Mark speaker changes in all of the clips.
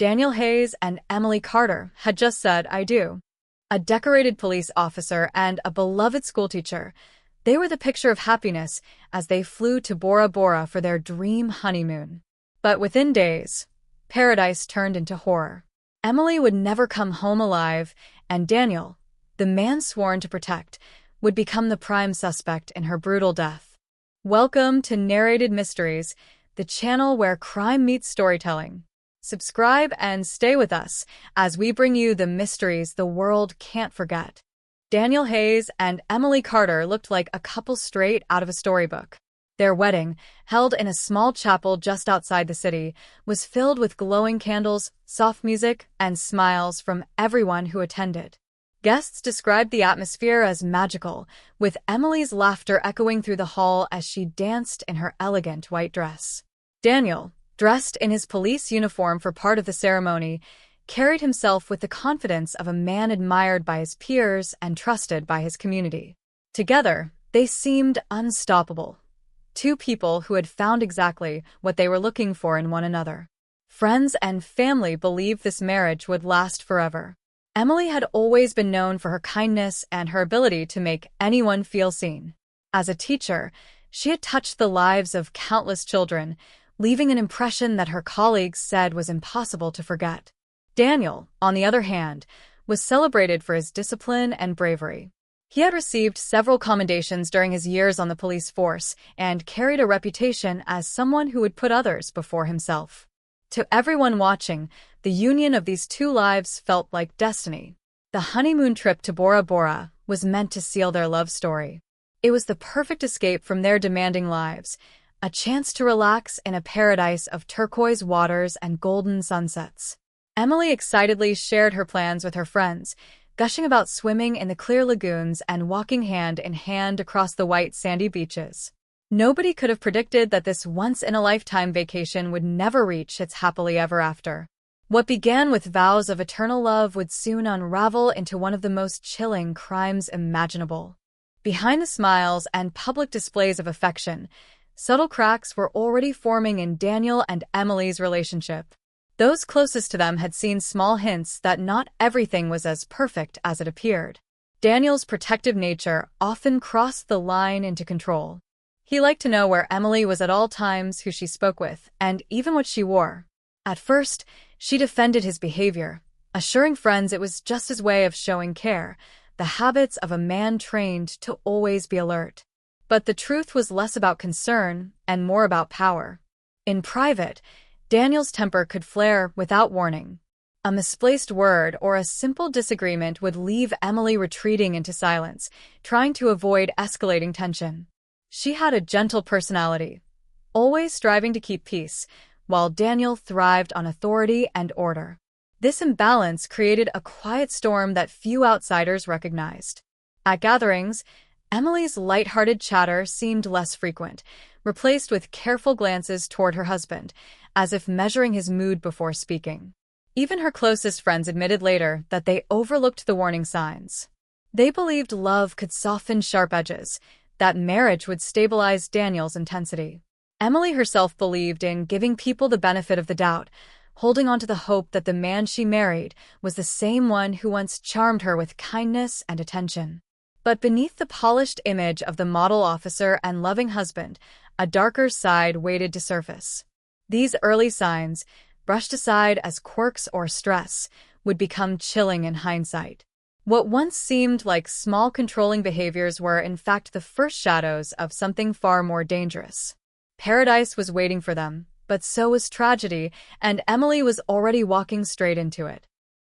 Speaker 1: Daniel Hayes and Emily Carter had just said, "I do." A decorated police officer and a beloved schoolteacher, they were the picture of happiness as they flew to Bora Bora for their dream honeymoon. But within days, paradise turned into horror. Emily would never come home alive, and Daniel, the man sworn to protect, would become the prime suspect in her brutal death. Welcome to Narrated Mysteries, the channel where crime meets storytelling. Subscribe and stay with us as we bring you the mysteries the world can't forget. Daniel Hayes and Emily Carter looked like a couple straight out of a storybook. Their wedding, held in a small chapel just outside the city, was filled with glowing candles, soft music, and smiles from everyone who attended. Guests described the atmosphere as magical, with Emily's laughter echoing through the hall as she danced in her elegant white dress. Daniel, dressed in his police uniform for part of the ceremony, carried himself with the confidence of a man admired by his peers and trusted by his community. Together, they seemed unstoppable. Two people who had found exactly what they were looking for in one another. Friends and family believed this marriage would last forever. Emily had always been known for her kindness and her ability to make anyone feel seen. As a teacher, she had touched the lives of countless children, leaving an impression that her colleagues said was impossible to forget. Daniel, on the other hand, was celebrated for his discipline and bravery. He had received several commendations during his years on the police force and carried a reputation as someone who would put others before himself. To everyone watching, the union of these two lives felt like destiny. The honeymoon trip to Bora Bora was meant to seal their love story. It was the perfect escape from their demanding lives, a chance to relax in a paradise of turquoise waters and golden sunsets. Emily excitedly shared her plans with her friends, gushing about swimming in the clear lagoons and walking hand in hand across the white sandy beaches. Nobody could have predicted that this once-in-a-lifetime vacation would never reach its happily ever after. What began with vows of eternal love would soon unravel into one of the most chilling crimes imaginable. Behind the smiles and public displays of affection, subtle cracks were already forming in Daniel and Emily's relationship. Those closest to them had seen small hints that not everything was as perfect as it appeared. Daniel's protective nature often crossed the line into control. He liked to know where Emily was at all times, who she spoke with, and even what she wore. At first, she defended his behavior, assuring friends it was just his way of showing care, the habits of a man trained to always be alert. But the truth was less about concern and more about power. In private, Daniel's temper could flare without warning. A misplaced word or a simple disagreement would leave Emily retreating into silence, trying to avoid escalating tension. She had a gentle personality, always striving to keep peace, while Daniel thrived on authority and order. This imbalance created a quiet storm that few outsiders recognized. At gatherings, Emily's light-hearted chatter seemed less frequent, replaced with careful glances toward her husband, as if measuring his mood before speaking. Even her closest friends admitted later that they overlooked the warning signs. They believed love could soften sharp edges, that marriage would stabilize Daniel's intensity. Emily herself believed in giving people the benefit of the doubt, holding on to the hope that the man she married was the same one who once charmed her with kindness and attention. But beneath the polished image of the model officer and loving husband, a darker side waited to surface. These early signs, brushed aside as quirks or stress, would become chilling in hindsight. What once seemed like small controlling behaviors were in fact the first shadows of something far more dangerous. Paradise was waiting for them, but so was tragedy, and Emily was already walking straight into it.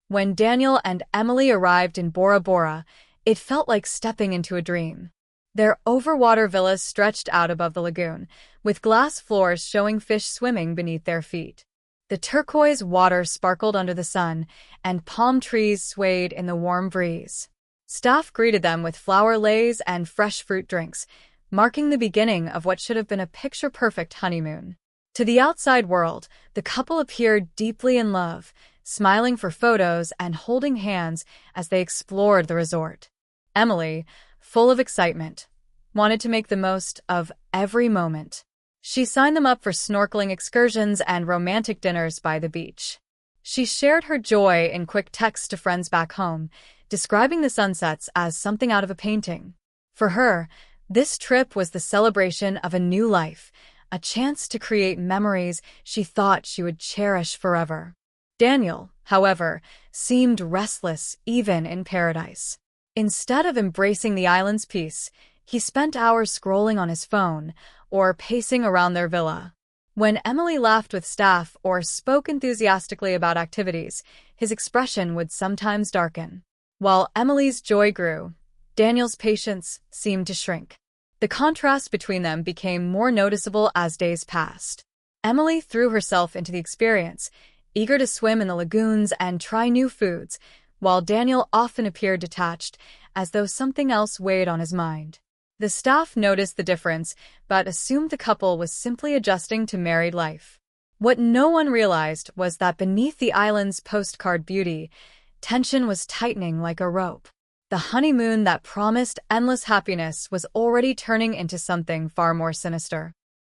Speaker 1: When Daniel and Emily arrived in Bora Bora, it felt like stepping into a dream. Their overwater villas stretched out above the lagoon, with glass floors showing fish swimming beneath their feet. The turquoise water sparkled under the sun, and palm trees swayed in the warm breeze. Staff greeted them with flower leis and fresh fruit drinks, marking the beginning of what should have been a picture-perfect honeymoon. To the outside world, the couple appeared deeply in love, smiling for photos and holding hands as they explored the resort. Emily, full of excitement, wanted to make the most of every moment. She signed them up for snorkeling excursions and romantic dinners by the beach. She shared her joy in quick texts to friends back home, describing the sunsets as something out of a painting. For her, this trip was the celebration of a new life, a chance to create memories she thought she would cherish forever. Daniel, however, seemed restless even in paradise. Instead of embracing the island's peace, he spent hours scrolling on his phone or pacing around their villa. When Emily laughed with staff or spoke enthusiastically about activities, his expression would sometimes darken. While Emily's joy grew, Daniel's patience seemed to shrink. The contrast between them became more noticeable as days passed. Emily threw herself into the experience, eager to swim in the lagoons and try new foods, while Daniel often appeared detached, as though something else weighed on his mind. The staff noticed the difference, but assumed the couple was simply adjusting to married life. What no one realized was that beneath the island's postcard beauty, tension was tightening like a rope. The honeymoon that promised endless happiness was already turning into something far more sinister.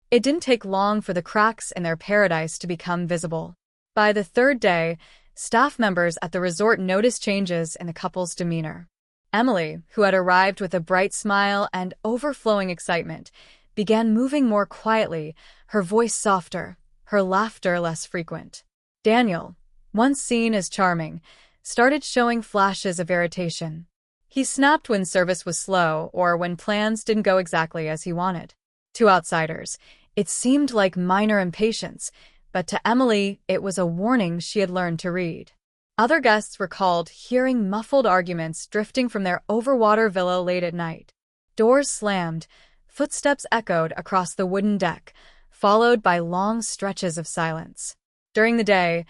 Speaker 1: It didn't take long for the cracks in their paradise to become visible. By the third day, staff members at the resort noticed changes in the couple's demeanor. Emily, who had arrived with a bright smile and overflowing excitement, began moving more quietly, her voice softer, her laughter less frequent. Daniel, once seen as charming, started showing flashes of irritation. He snapped when service was slow or when plans didn't go exactly as he wanted. To outsiders, it seemed like minor impatience, but to Emily, it was a warning she had learned to read. Other guests recalled hearing muffled arguments drifting from their overwater villa late at night. Doors slammed, footsteps echoed across the wooden deck, followed by long stretches of silence. During the day,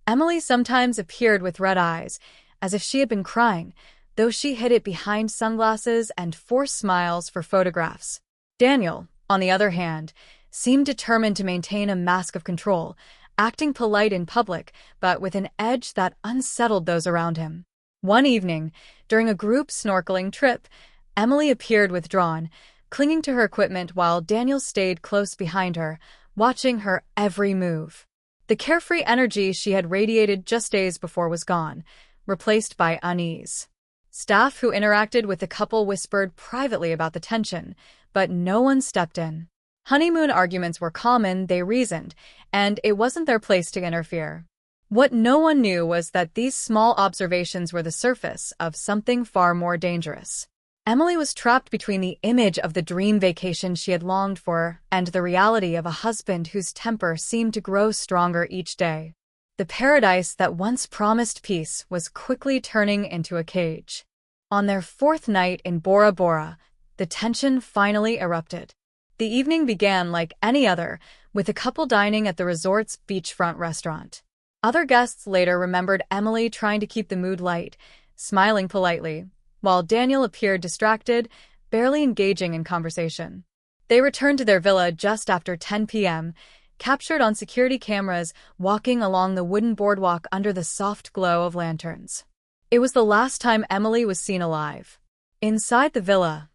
Speaker 1: Emily sometimes appeared with red eyes, as if she had been crying, though she hid it behind sunglasses and forced smiles for photographs. Daniel, on the other hand, seemed determined to maintain a mask of control, acting polite in public, but with an edge that unsettled those around him. One evening, during a group snorkeling trip, Emily appeared withdrawn, clinging to her equipment while Daniel stayed close behind her, watching her every move. The carefree energy she had radiated just days before was gone, replaced by unease. Staff who interacted with the couple whispered privately about the tension, but no one stepped in. Honeymoon arguments were common, they reasoned, and it wasn't their place to interfere. What no one knew was that these small observations were the surface of something far more dangerous. Emily was trapped between the image of the dream vacation she had longed for and the reality of a husband whose temper seemed to grow stronger each day. The paradise that once promised peace was quickly turning into a cage. On their fourth night in Bora Bora, the tension finally erupted. The evening began like any other, with the couple dining at the resort's beachfront restaurant. Other guests later remembered Emily trying to keep the mood light, smiling politely, while Daniel appeared distracted, barely engaging in conversation. They returned to their villa just after 10 p.m., captured on security cameras walking along the wooden boardwalk under the soft glow of lanterns. It was the last time Emily was seen alive. Inside the villa,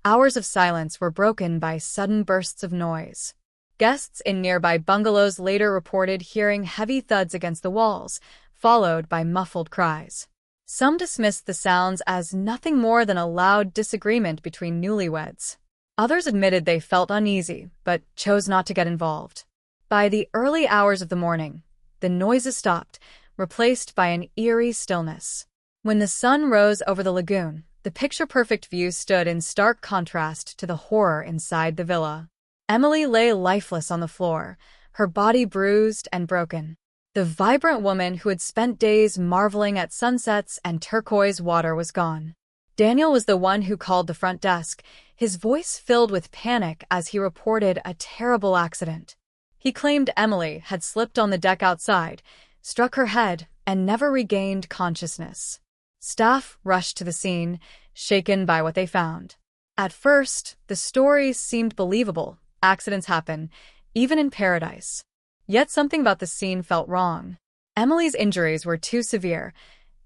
Speaker 1: hours of silence were broken by sudden bursts of noise. Guests in nearby bungalows later reported hearing heavy thuds against the walls, followed by muffled cries. Some dismissed the sounds as nothing more than a loud disagreement between newlyweds. Others admitted they felt uneasy, but chose not to get involved. By the early hours of the morning, the noises stopped, replaced by an eerie stillness. When the sun rose over the lagoon, the picture-perfect view stood in stark contrast to the horror inside the villa. Emily lay lifeless on the floor, her body bruised and broken. The vibrant woman who had spent days marveling at sunsets and turquoise water was gone. Daniel was the one who called the front desk, his voice filled with panic as he reported a terrible accident. He claimed Emily had slipped on the deck outside, struck her head, and never regained consciousness. Staff rushed to the scene, shaken by what they found. At first, the story seemed believable. Accidents happen, even in paradise. Yet something about the scene felt wrong. Emily's injuries were too severe,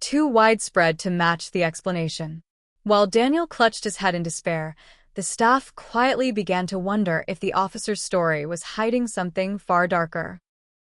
Speaker 1: too widespread to match the explanation. While Daniel clutched his head in despair, the staff quietly began to wonder if the officer's story was hiding something far darker.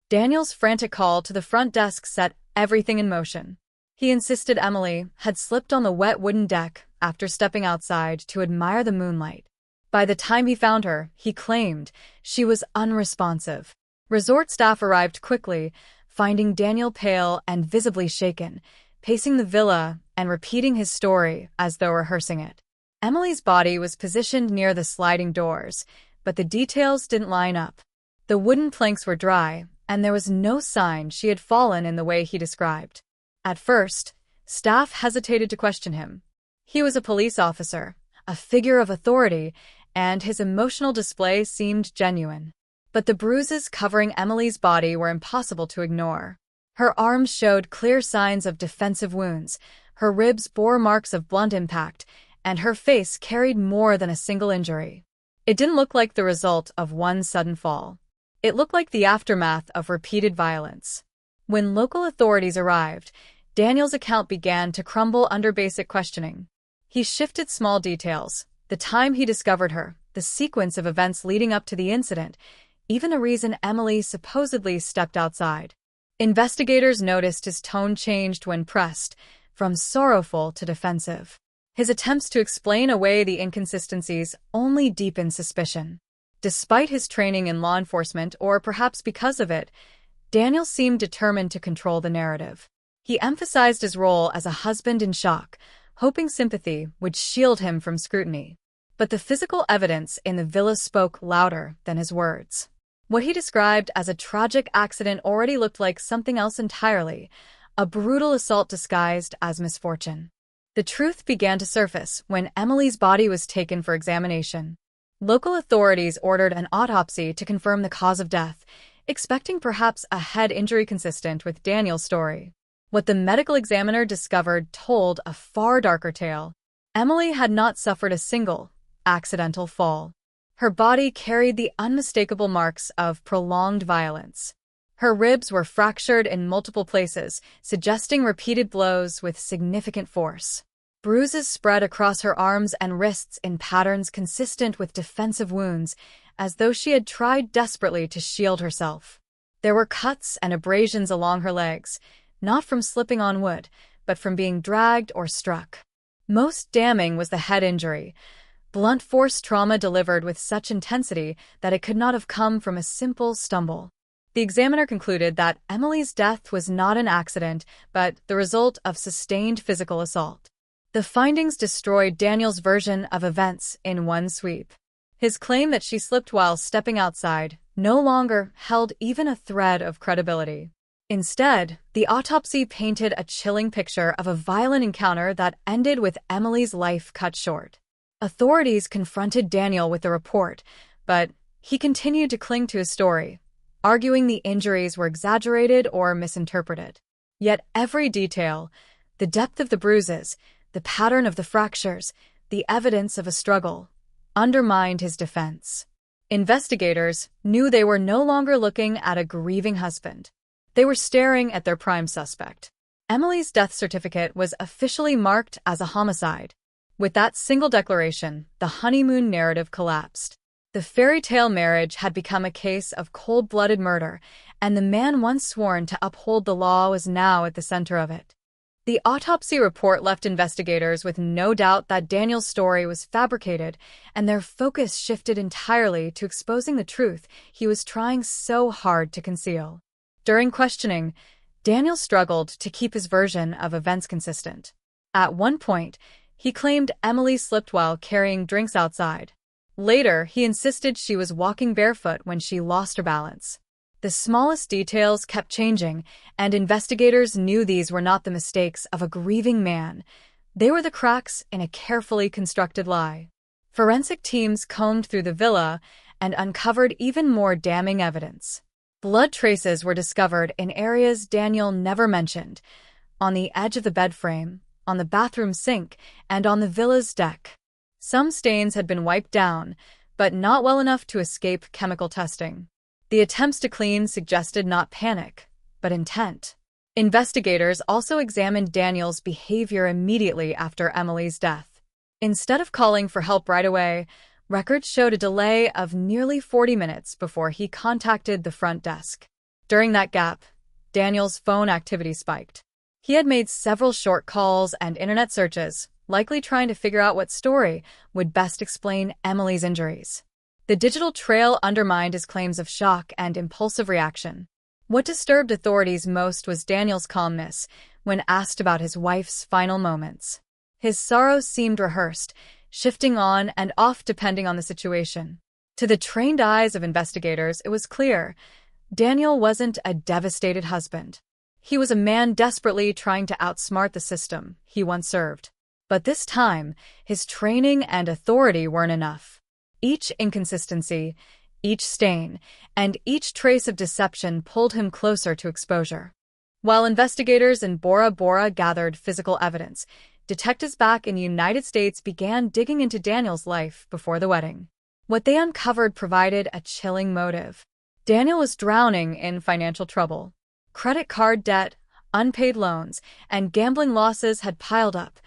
Speaker 1: Daniel's frantic call to the front desk set everything in motion. He insisted Emily had slipped on the wet wooden deck after stepping outside to admire the moonlight. By the time he found her, he claimed she was unresponsive. Resort staff arrived quickly, finding Daniel pale and visibly shaken, pacing the villa and repeating his story as though rehearsing it. Emily's body was positioned near the sliding doors, but the details didn't line up. The wooden planks were dry, and there was no sign she had fallen in the way he described. At first, staff hesitated to question him. He was a police officer, a figure of authority, and his emotional display seemed genuine. But the bruises covering Emily's body were impossible to ignore. Her arms showed clear signs of defensive wounds, her ribs bore marks of blunt impact, and her face carried more than a single injury. It didn't look like the result of one sudden fall. It looked like the aftermath of repeated violence. When local authorities arrived, Daniel's account began to crumble under basic questioning. He shifted small details, the time he discovered her, the sequence of events leading up to the incident, even the reason Emily supposedly stepped outside. Investigators noticed his tone changed when pressed, from sorrowful to defensive. His attempts to explain away the inconsistencies only deepened suspicion. Despite his training in law enforcement, or perhaps because of it, Daniel seemed determined to control the narrative. He emphasized his role as a husband in shock, hoping sympathy would shield him from scrutiny. But the physical evidence in the villa spoke louder than his words. What he described as a tragic accident already looked like something else entirely, a brutal assault disguised as misfortune. The truth began to surface when Emily's body was taken for examination. Local authorities ordered an autopsy to confirm the cause of death, expecting perhaps a head injury consistent with Daniel's story. What the medical examiner discovered told a far darker tale. Emily had not suffered a single accidental fall. Her body carried the unmistakable marks of prolonged violence. Her ribs were fractured in multiple places, suggesting repeated blows with significant force. Bruises spread across her arms and wrists in patterns consistent with defensive wounds, as though she had tried desperately to shield herself. There were cuts and abrasions along her legs, not from slipping on wood, but from being dragged or struck. Most damning was the head injury, blunt force trauma delivered with such intensity that it could not have come from a simple stumble. The examiner concluded that Emily's death was not an accident, but the result of sustained physical assault. The findings destroyed Daniel's version of events in one sweep. His claim that she slipped while stepping outside no longer held even a thread of credibility. Instead, the autopsy painted a chilling picture of a violent encounter that ended with Emily's life cut short. Authorities confronted Daniel with the report, but he continued to cling to his story, arguing the injuries were exaggerated or misinterpreted. Yet every detail, the depth of the bruises, the pattern of the fractures, the evidence of a struggle, undermined his defense. Investigators knew they were no longer looking at a grieving husband. They were staring at their prime suspect. Emily's death certificate was officially marked as a homicide. With that single declaration, the honeymoon narrative collapsed. The fairy tale marriage had become a case of cold-blooded murder, and the man once sworn to uphold the law was now at the center of it. The autopsy report left investigators with no doubt that Daniel's story was fabricated, and their focus shifted entirely to exposing the truth he was trying so hard to conceal. During questioning, Daniel struggled to keep his version of events consistent. At one point, he claimed Emily slipped while carrying drinks outside. Later, he insisted she was walking barefoot when she lost her balance. The smallest details kept changing, and investigators knew these were not the mistakes of a grieving man. They were the cracks in a carefully constructed lie. Forensic teams combed through the villa and uncovered even more damning evidence. Blood traces were discovered in areas Daniel never mentioned, on the edge of the bed frame, on the bathroom sink, and on the villa's deck. Some stains had been wiped down, but not well enough to escape chemical testing. The attempts to clean suggested not panic, but intent. Investigators also examined Daniel's behavior immediately after Emily's death. Instead of calling for help right away, records showed a delay of nearly 40 minutes before he contacted the front desk. During that gap, Daniel's phone activity spiked. He had made several short calls and internet searches, likely trying to figure out what story would best explain Emily's injuries. The digital trail undermined his claims of shock and impulsive reaction. What disturbed authorities most was Daniel's calmness when asked about his wife's final moments. His sorrow seemed rehearsed, shifting on and off depending on the situation. To the trained eyes of investigators, it was clear Daniel wasn't a devastated husband. He was a man desperately trying to outsmart the system he once served. But this time, his training and authority weren't enough. Each inconsistency, each stain, and each trace of deception pulled him closer to exposure. While investigators in Bora Bora gathered physical evidence, detectives back in the United States began digging into Daniel's life before the wedding. What they uncovered provided a chilling motive. Daniel was drowning in financial trouble. Credit card debt, unpaid loans, and gambling losses had piled up,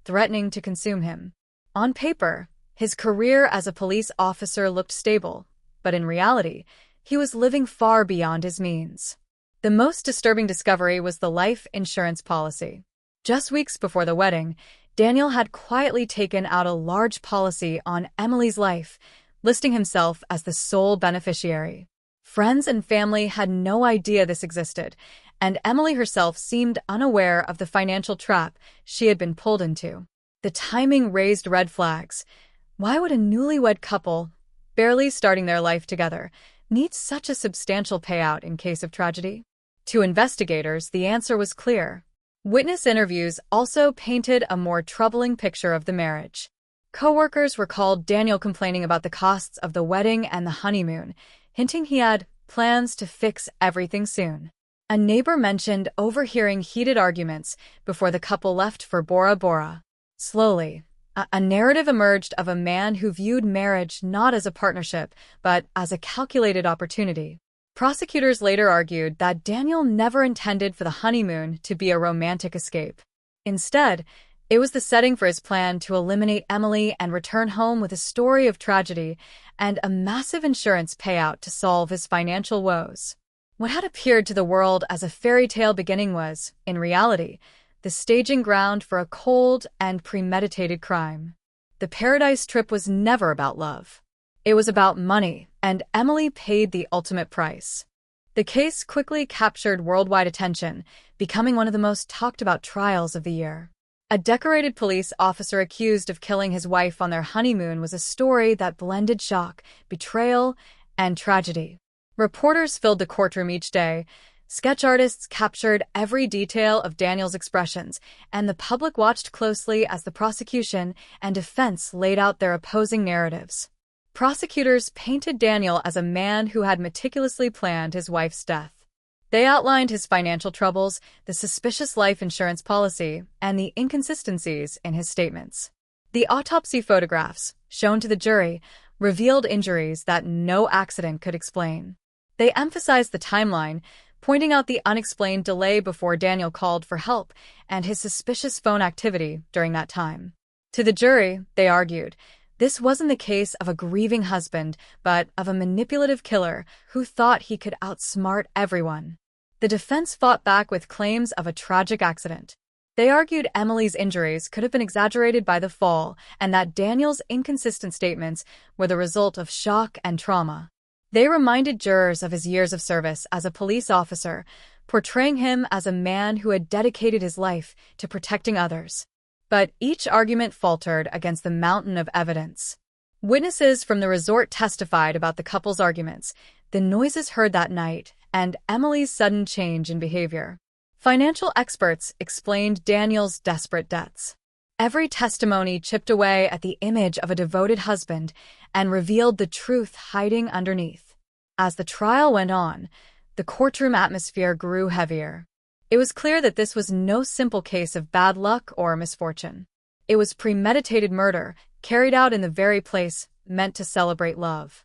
Speaker 1: threatening to consume him. On paper, his career as a police officer looked stable, but in reality, he was living far beyond his means. The most disturbing discovery was the life insurance policy. Just weeks before the wedding, Daniel had quietly taken out a large policy on Emily's life, listing himself as the sole beneficiary. Friends and family had no idea this existed, and Emily herself seemed unaware of the financial trap she had been pulled into. The timing raised red flags. Why would a newlywed couple, barely starting their life together, need such a substantial payout in case of tragedy? To investigators, the answer was clear. Witness interviews also painted a more troubling picture of the marriage. Coworkers recalled Daniel complaining about the costs of the wedding and the honeymoon, hinting he had plans to fix everything soon. A neighbor mentioned overhearing heated arguments before the couple left for Bora Bora. Slowly, a narrative emerged of a man who viewed marriage not as a partnership, but as a calculated opportunity. Prosecutors later argued that Daniel never intended for the honeymoon to be a romantic escape. Instead, it was the setting for his plan to eliminate Emily and return home with a story of tragedy and a massive insurance payout to solve his financial woes. What had appeared to the world as a fairy tale beginning was, in reality, the staging ground for a cold and premeditated crime. The Paradise trip was never about love. It was about money, and Emily paid the ultimate price. The case quickly captured worldwide attention, becoming one of the most talked-about trials of the year. A decorated police officer accused of killing his wife on their honeymoon was a story that blended shock, betrayal, and tragedy. Reporters filled the courtroom each day. Sketch artists captured every detail of Daniel's expressions, and the public watched closely as the prosecution and defense laid out their opposing narratives. Prosecutors painted Daniel as a man who had meticulously planned his wife's death. They outlined his financial troubles, the suspicious life insurance policy, and the inconsistencies in his statements. The autopsy photographs, shown to the jury, revealed injuries that no accident could explain. They emphasized the timeline, pointing out the unexplained delay before Daniel called for help and his suspicious phone activity during that time. To the jury, they argued, this wasn't the case of a grieving husband, but of a manipulative killer who thought he could outsmart everyone. The defense fought back with claims of a tragic accident. They argued Emily's injuries could have been exaggerated by the fall and that Daniel's inconsistent statements were the result of shock and trauma. They reminded jurors of his years of service as a police officer, portraying him as a man who had dedicated his life to protecting others. But each argument faltered against the mountain of evidence. Witnesses from the resort testified about the couple's arguments, the noises heard that night, and Emily's sudden change in behavior. Financial experts explained Daniel's desperate debts. Every testimony chipped away at the image of a devoted husband and revealed the truth hiding underneath. As the trial went on, the courtroom atmosphere grew heavier. It was clear that this was no simple case of bad luck or misfortune. It was premeditated murder, carried out in the very place meant to celebrate love.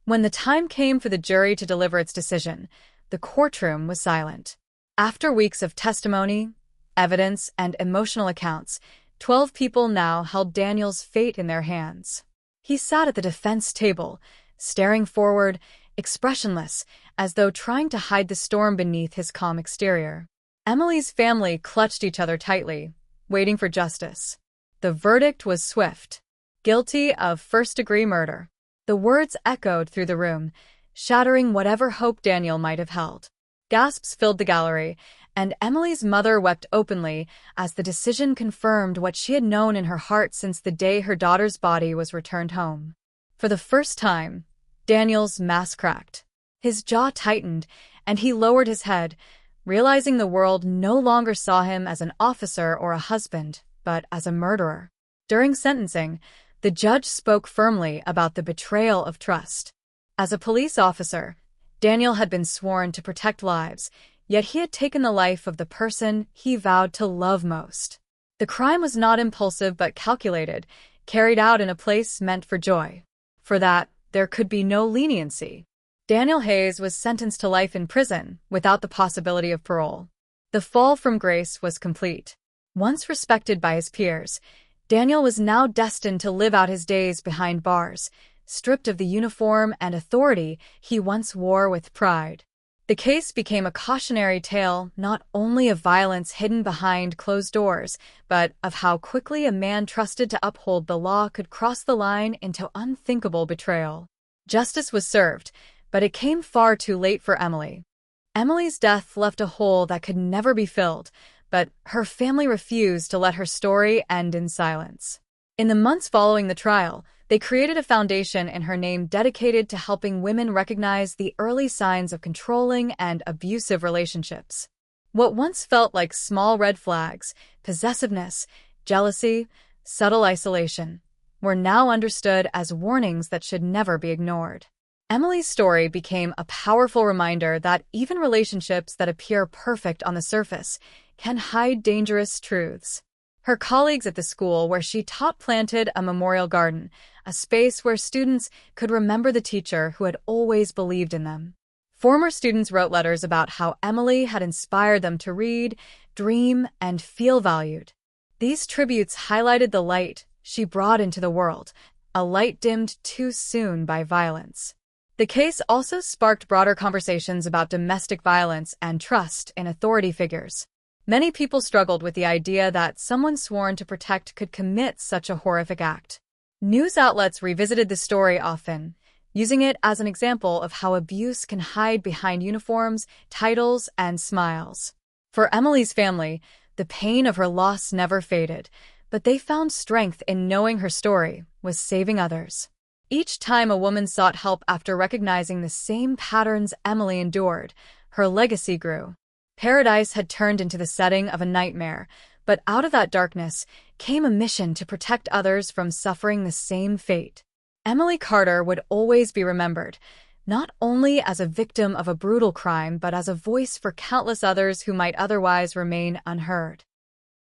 Speaker 1: When the time came for the jury to deliver its decision, the courtroom was silent. After weeks of testimony, evidence, and emotional accounts, 12 people now held Daniel's fate in their hands. He sat at the defense table, staring forward, expressionless, as though trying to hide the storm beneath his calm exterior. Emily's family clutched each other tightly, waiting for justice. The verdict was swift. Guilty of first-degree murder. The words echoed through the room, shattering whatever hope Daniel might have held. Gasps filled the gallery, and Emily's mother wept openly as the decision confirmed what she had known in her heart since the day her daughter's body was returned home. For the first time, Daniel's mask cracked. His jaw tightened, and he lowered his head, realizing the world no longer saw him as an officer or a husband, but as a murderer. During sentencing, the judge spoke firmly about the betrayal of trust. As a police officer, Daniel had been sworn to protect lives, yet he had taken the life of the person he vowed to love most. The crime was not impulsive but calculated, carried out in a place meant for joy. For that, there could be no leniency. Daniel Hayes was sentenced to life in prison, without the possibility of parole. The fall from grace was complete. Once respected by his peers, Daniel was now destined to live out his days behind bars, stripped of the uniform and authority he once wore with pride. The case became a cautionary tale not only of violence hidden behind closed doors, but of how quickly a man trusted to uphold the law could cross the line into unthinkable betrayal. Justice was served, but it came far too late for Emily. Emily's death left a hole that could never be filled, but her family refused to let her story end in silence. In the months following the trial, they created a foundation in her name dedicated to helping women recognize the early signs of controlling and abusive relationships. What once felt like small red flags, possessiveness, jealousy, subtle isolation, were now understood as warnings that should never be ignored. Emily's story became a powerful reminder that even relationships that appear perfect on the surface can hide dangerous truths. Her colleagues at the school where she taught planted a memorial garden, a space where students could remember the teacher who had always believed in them. Former students wrote letters about how Emily had inspired them to read, dream, and feel valued. These tributes highlighted the light she brought into the world, a light dimmed too soon by violence. The case also sparked broader conversations about domestic violence and trust in authority figures. Many people struggled with the idea that someone sworn to protect could commit such a horrific act. News outlets revisited the story often, using it as an example of how abuse can hide behind uniforms, titles, and smiles. For Emily's family, the pain of her loss never faded, but they found strength in knowing her story was saving others. Each time a woman sought help after recognizing the same patterns Emily endured, her legacy grew. Paradise had turned into the setting of a nightmare, but out of that darkness came a mission to protect others from suffering the same fate. Emily Carter would always be remembered, not only as a victim of a brutal crime but as a voice for countless others who might otherwise remain unheard.